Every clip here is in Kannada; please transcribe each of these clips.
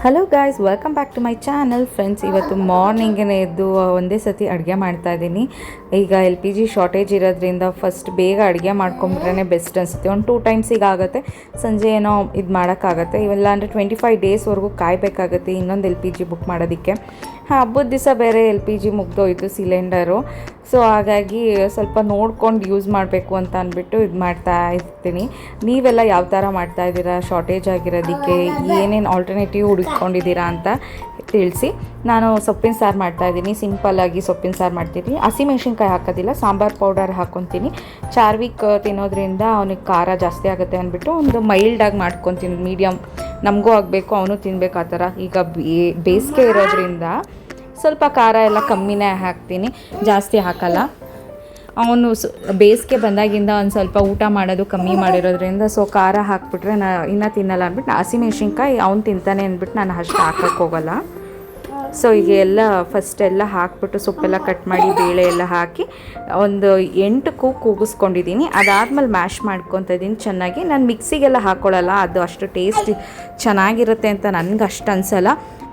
Hello guys, welcome back to my channel. Friends, ಇವತ್ತು ಮಾರ್ನಿಂಗೇ ಎದ್ದು ಒಂದೇ ಸತಿ ಅಡುಗೆ ಮಾಡ್ತಾಯಿದ್ದೀನಿ. ಈಗ LPG ಶಾರ್ಟೇಜ್ ಇರೋದ್ರಿಂದ ಫಸ್ಟ್ ಬೇಗ ಅಡುಗೆ ಮಾಡ್ಕೊಂಬಿಟ್ರೆ ಬೆಸ್ಟ್ ಅನಿಸುತ್ತೆ. ಒಂದು 2 ಟೈಮ್ಸಿಗೆ ಆಗುತ್ತೆ, ಸಂಜೆ ಏನೋ ಇದು ಮಾಡೋಕ್ಕಾಗತ್ತೆ. ಇವೆಲ್ಲ ಅಂದರೆ 25 ಡೇಸ್ವರೆಗೂ ಕಾಯಬೇಕಾಗತ್ತೆ ಇನ್ನೊಂದು LPG ಬುಕ್ ಮಾಡೋದಕ್ಕೆ. ಹಬ್ಬದ ದಿವಸ ಬೇರೆ LPG ಮುಗ್ದೋಯ್ತು ಸಿಲಿಂಡರು. ಸೊ ಹಾಗಾಗಿ ಸ್ವಲ್ಪ ನೋಡ್ಕೊಂಡು ಯೂಸ್ ಮಾಡಬೇಕು ಅಂತ ಅಂದ್ಬಿಟ್ಟು ಇದು ಮಾಡ್ತಾ ಇರ್ತೀನಿ. ನೀವೆಲ್ಲ ಯಾವ ಥರ ಮಾಡ್ತಾಯಿದ್ದೀರಾ? ಶಾರ್ಟೇಜ್ ಆಗಿರೋದಕ್ಕೆ ಏನೇನು ಆಲ್ಟರ್ನೇಟಿವ್ ಹುಡುಕೊಂಡಿದ್ದೀರಾ ಅಂತ ತಿಳಿಸಿ. ನಾನು ಸೊಪ್ಪಿನ ಸಾರು ಮಾಡ್ತಾಯಿದ್ದೀನಿ. ಸಿಂಪಲ್ಲಾಗಿ ಸೊಪ್ಪಿನ ಸಾರು ಮಾಡ್ತೀನಿ. ಹಸಿಮೆಣ್ಸಿನ್ಕಾಯಿ ಹಾಕೋದಿಲ್ಲ, ಸಾಂಬಾರು ಪೌಡರ್ ಹಾಕ್ಕೊತೀನಿ. ಚಾರ್ವಿಕ್ ತಿನ್ನೋದ್ರಿಂದ ಅವನಿಗೆ ಖಾರ ಜಾಸ್ತಿ ಆಗುತ್ತೆ ಅಂದ್ಬಿಟ್ಟು ಒಂದು ಮೈಲ್ಡಾಗಿ ಮಾಡ್ಕೊತೀನಿ. ಮೀಡಿಯಮ್ ನಮಗೂ ಆಗಬೇಕು, ಅವನು ತಿನ್ನಬೇಕು ಆ ಥರ. ಈಗ ಬೇಸಿಗೆ ಇರೋದ್ರಿಂದ ಸ್ವಲ್ಪ ಖಾರ ಎಲ್ಲ ಕಮ್ಮಿನೇ ಹಾಕ್ತೀನಿ, ಜಾಸ್ತಿ ಹಾಕಲ್ಲ. ಅವನು ಬೇಸಿಗೆ ಬಂದಾಗಿಂದ ಒಂದು ಸ್ವಲ್ಪ ಊಟ ಮಾಡೋದು ಕಮ್ಮಿ ಮಾಡಿರೋದ್ರಿಂದ ಸೊ ಖಾರ ಹಾಕ್ಬಿಟ್ರೆ ಇನ್ನೂ ತಿನ್ನಲ್ಲ ಅಂದ್ಬಿಟ್ಟು ಹಸಿಮೆಣ್ಸಿನ್ಕಾಯಿ ಅವ್ನು ತಿಂತಾನೆ ಅಂದ್ಬಿಟ್ಟು ನಾನು ಅಷ್ಟು ಹಾಕೋಕ್ಕೆ ಹೋಗಲ್ಲ. ಸೊ ಈಗ ಎಲ್ಲ ಫಸ್ಟೆಲ್ಲ ಹಾಕ್ಬಿಟ್ಟು ಸೊಪ್ಪೆಲ್ಲ ಕಟ್ ಮಾಡಿ ಬೇಳೆ ಎಲ್ಲ ಹಾಕಿ ಒಂದು 8 ಕೂಗಿಸ್ಕೊಂಡಿದ್ದೀನಿ. ಅದಾದಮೇಲೆ ಮ್ಯಾಶ್ ಮಾಡ್ಕೊತ ಇದ್ದೀನಿ ಚೆನ್ನಾಗಿ. ನಾನು ಮಿಕ್ಸಿಗೆಲ್ಲ ಹಾಕ್ಕೊಳ್ಳಲ್ಲ, ಅದು ಅಷ್ಟು ಟೇಸ್ಟ್ ಚೆನ್ನಾಗಿರುತ್ತೆ ಅಂತ ನನಗೆ ಅಷ್ಟು ಅನಿಸಲ್ಲ.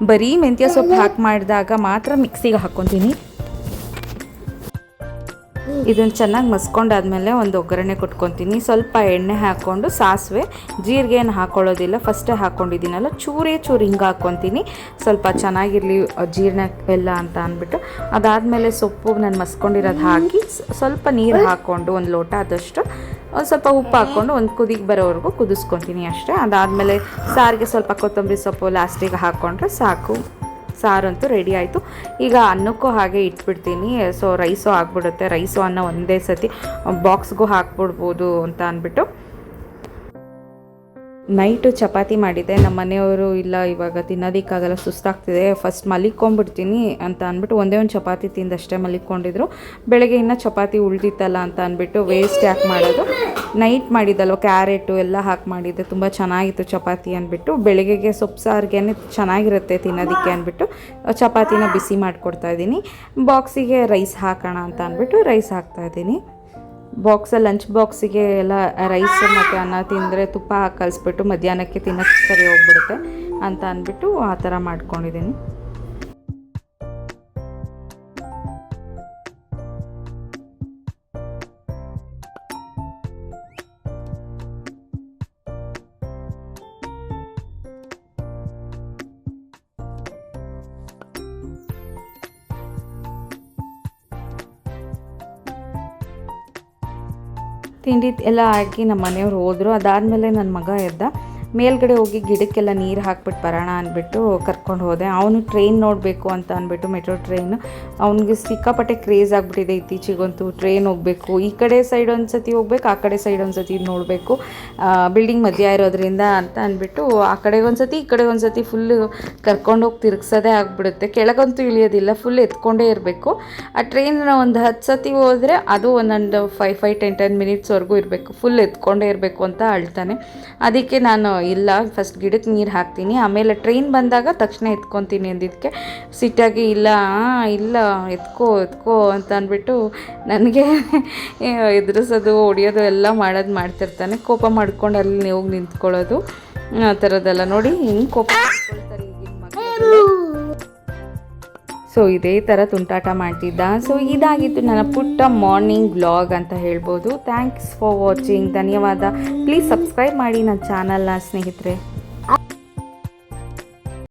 ಬರೀ ಮೆಂತ್ಯ ಸೊಪ್ಪು ಹಾಕಿ ಮಾಡಿದಾಗ ಮಾತ್ರ ಮಿಕ್ಸಿಗೆ ಹಾಕ್ಕೊತೀನಿ. ಇದನ್ನು ಚೆನ್ನಾಗಿ ಮಸ್ಕೊಂಡಾದ್ಮೇಲೆ ಒಂದು ಒಗ್ಗರಣೆ ಕೊಟ್ಕೊತೀನಿ. ಸ್ವಲ್ಪ ಎಣ್ಣೆ ಹಾಕ್ಕೊಂಡು ಸಾಸಿವೆ ಜೀರಿಗೆ ಏನು ಹಾಕ್ಕೊಳ್ಳೋದಿಲ್ಲ, ಫಸ್ಟೇ ಹಾಕ್ಕೊಂಡಿದ್ದೀನಲ್ಲ, ಚೂರೇ ಚೂರು ಹಿಂಗೆ ಹಾಕ್ಕೊತೀನಿ, ಸ್ವಲ್ಪ ಚೆನ್ನಾಗಿರಲಿ ಜೀರ್ಣ ಎಲ್ಲ ಅಂತ ಅಂದ್ಬಿಟ್ಟು. ಅದಾದಮೇಲೆ ಸೊಪ್ಪು ನಾನು ಮಸ್ಕೊಂಡಿರೋದು ಹಾಕಿ ಸ್ವಲ್ಪ ನೀರು ಹಾಕ್ಕೊಂಡು ಒಂದು ಲೋಟ ಆದಷ್ಟು ಒಂದು ಸ್ವಲ್ಪ ಉಪ್ಪು ಹಾಕ್ಕೊಂಡು ಒಂದು ಕುದಿಗೆ ಬರೋವರೆಗೂ ಕುದಿಸ್ಕೊತೀನಿ ಅಷ್ಟೇ. ಅದಾದಮೇಲೆ ಸಾರಿಗೆ ಸ್ವಲ್ಪ ಕೊತ್ತಂಬರಿ ಸೊಪ್ಪು ಲಾಸ್ಟಿಗೆ ಹಾಕ್ಕೊಂಡ್ರೆ ಸಾಕು. ಸಾರಂತೂ ರೆಡಿ ಆಯಿತು. ಈಗ ಅನ್ನಕ್ಕೂ ಹಾಗೆ ಇಟ್ಬಿಡ್ತೀನಿ. ಸೊ ರೈಸು ಆಗಿಬಿಡುತ್ತೆ. ರೈಸು ಅನ್ನ ಒಂದೇ ಸತಿ ಬಾಕ್ಸ್ಗೂ ಹಾಕ್ಬಿಡ್ಬೋದು ಅಂತ ಅಂದ್ಬಿಟ್ಟು. ನೈಟು ಚಪಾತಿ ಮಾಡಿದ್ದೆ. ನಮ್ಮ ಮನೆಯವರು ಇಲ್ಲ ಇವಾಗ ತಿನ್ನೋದಕ್ಕಾಗಲ್ಲ, ಸುಸ್ತಾಗ್ತಿದೆ, ಫಸ್ಟ್ ಮಲಿಕೊಂಡ್ಬಿಡ್ತೀನಿ ಅಂತ ಅಂದ್ಬಿಟ್ಟು ಒಂದೇ ಒಂದು ಚಪಾತಿ ತಿಂದಷ್ಟೇ ಮಲಿಕೊಂಡಿದ್ರು. ಬೆಳಗ್ಗೆ ಇನ್ನೂ ಚಪಾತಿ ಉಳಿದಿತ್ತಲ್ಲ ಅಂತ ಅಂದ್ಬಿಟ್ಟು ವೇಸ್ಟ್ ಯಾಕೆ ಮಾಡೋದು, ನೈಟ್ ಮಾಡಿದ್ದಲ್ವ ಕ್ಯಾರೆಟು ಎಲ್ಲ ಹಾಕಿ ಮಾಡಿದ್ದೆ, ತುಂಬ ಚೆನ್ನಾಗಿತ್ತು ಚಪಾತಿ ಅಂದ್ಬಿಟ್ಟು. ಬೆಳಗ್ಗೆಗೆ ಸೊಪ್ಪು ಸಾರಿಗೆ ಚೆನ್ನಾಗಿರುತ್ತೆ ತಿನ್ನೋದಕ್ಕೆ ಅಂದ್ಬಿಟ್ಟು ಚಪಾತಿನ ಬಿಸಿ ಮಾಡಿಕೊಡ್ತಾಯಿದ್ದೀನಿ. ಬಾಕ್ಸಿಗೆ ರೈಸ್ ಹಾಕೋಣ ಅಂತ ಅಂದ್ಬಿಟ್ಟು ರೈಸ್ ಹಾಕ್ತಾಯಿದ್ದೀನಿ. ಬಾಕ್ಸಲ್ಲಿ ಲಂಚ್ ಬಾಕ್ಸಿಗೆ ಎಲ್ಲ ರೈಸ್ ಮತ್ತು ಅನ್ನ ತಿಂದರೆ ತುಪ್ಪ ಹಾಕಿ ಕಲಿಸ್ಬಿಟ್ಟು ಮಧ್ಯಾಹ್ನಕ್ಕೆ ತಿನ್ನೋಕ್ಕೆ ಸರಿ ಹೋಗ್ಬಿಡುತ್ತೆ ಅಂತ ಅಂದ್ಬಿಟ್ಟು ಆ ಥರ ಮಾಡ್ಕೊಂಡಿದ್ದೀನಿ. ತಿಂಡಿ ಎಲ್ಲ ಹಾಕಿ ನಮ್ಮ ಮನೆಯವ್ರು ಹೋದರು. ಅದಾದಮೇಲೆ ನನ್ನ ಮಗ ಎದ್ದ. ಮೇಲ್ಗಡೆ ಹೋಗಿ ಗಿಡಕ್ಕೆಲ್ಲ ನೀರು ಹಾಕ್ಬಿಟ್ಟು ಬರೋಣ ಅಂದ್ಬಿಟ್ಟು ಕರ್ಕೊಂಡು ಹೋದೆ. ಅವನು ಟ್ರೈನ್ ನೋಡಬೇಕು ಅಂತ ಅಂದ್ಬಿಟ್ಟು, ಮೆಟ್ರೋ ಟ್ರೈನು ಅವನಿಗೆ ಸಿಕ್ಕಾಪಟ್ಟೆ ಕ್ರೇಜ್ ಆಗಿಬಿಟ್ಟಿದೆ ಇತ್ತೀಚೆಗಂತೂ. ಟ್ರೈನ್ ಹೋಗಬೇಕು, ಈ ಕಡೆ ಸೈಡ್ ಒಂದು ಸತಿ ಹೋಗ್ಬೇಕು, ಆ ಕಡೆ ಸೈಡ್ ಒಂದು ಸತಿ ನೋಡಬೇಕು, ಬಿಲ್ಡಿಂಗ್ ಮಧ್ಯ ಇರೋದ್ರಿಂದ ಅಂತ ಅಂದ್ಬಿಟ್ಟು ಆ ಕಡೆಗೆ ಒಂದು ಸತಿ ಈ ಕಡೆ ಒಂದು ಸತಿ ಫುಲ್ಲು ಕರ್ಕೊಂಡೋಗಿ ತಿರುಗಿಸೋದೇ ಆಗಿಬಿಡುತ್ತೆ. ಕೆಳಗಂತೂ ಇಳಿಯೋದಿಲ್ಲ, ಫುಲ್ ಎತ್ಕೊಂಡೇ ಇರಬೇಕು. ಆ ಟ್ರೈನ್ ಒಂದು 10 ಸತಿ ಹೋದರೆ ಅದು ಒಂದೊಂದು 5-10 ಮಿನಿಟ್ಸ್ವರೆಗೂ ಇರಬೇಕು, ಫುಲ್ ಎತ್ಕೊಂಡೇ ಇರಬೇಕು ಅಂತ ಅಳ್ತಾನೆ. ಅದಕ್ಕೆ ನಾನು ಇಲ್ಲ ಫಸ್ಟ್ ಗಿಡಕ್ಕೆ ನೀರು ಹಾಕ್ತೀನಿ, ಆಮೇಲೆ ಟ್ರೈನ್ ಬಂದಾಗ ತಕ್ಷಣ ಎತ್ಕೊತೀನಿ ಅಂದಿದ್ದಕ್ಕೆ ಸಿಟ್ಟಾಗಿ ಇಲ್ಲ ಎತ್ಕೋ ಅಂತ ಅಂದ್ಬಿಟ್ಟು ನನಗೆ ಎದುರಿಸೋದು ಹೊಡಿಯೋದು ಎಲ್ಲ ಮಾಡ್ತಿರ್ತಾನೆ. ಕೋಪ ಮಾಡ್ಕೊಂಡು ಅಲ್ಲಿ ಹೋಗಿ ನಿಂತ್ಕೊಳ್ಳೋದು ಆ ಥರದ್ದೆಲ್ಲ ನೋಡಿ ಹೆಂಗೆ ಕೋಪ ಮಾಡ್ಕೊಳ್ತಾರೆ ಈಗಿನ ಮಕ್ಕಳು. ಸೊ ಇದೇ ಥರ ತುಂಟಾಟ ಮಾಡ್ತಿದ್ದ. ಸೊ ಇದಾಗಿತ್ತು ನನ್ನ ಪುಟ್ಟ ಮಾರ್ನಿಂಗ್ ವ್ಲಾಗ್ ಅಂತ ಹೇಳ್ಬೋದು. Thanks for watching. ಧನ್ಯವಾದ. ಪ್ಲೀಸ್ ಸಬ್ಸ್ಕ್ರೈಬ್ ಮಾಡಿ ನನ್ನ ಚಾನಲ್ನ ಸ್ನೇಹಿತರೆ.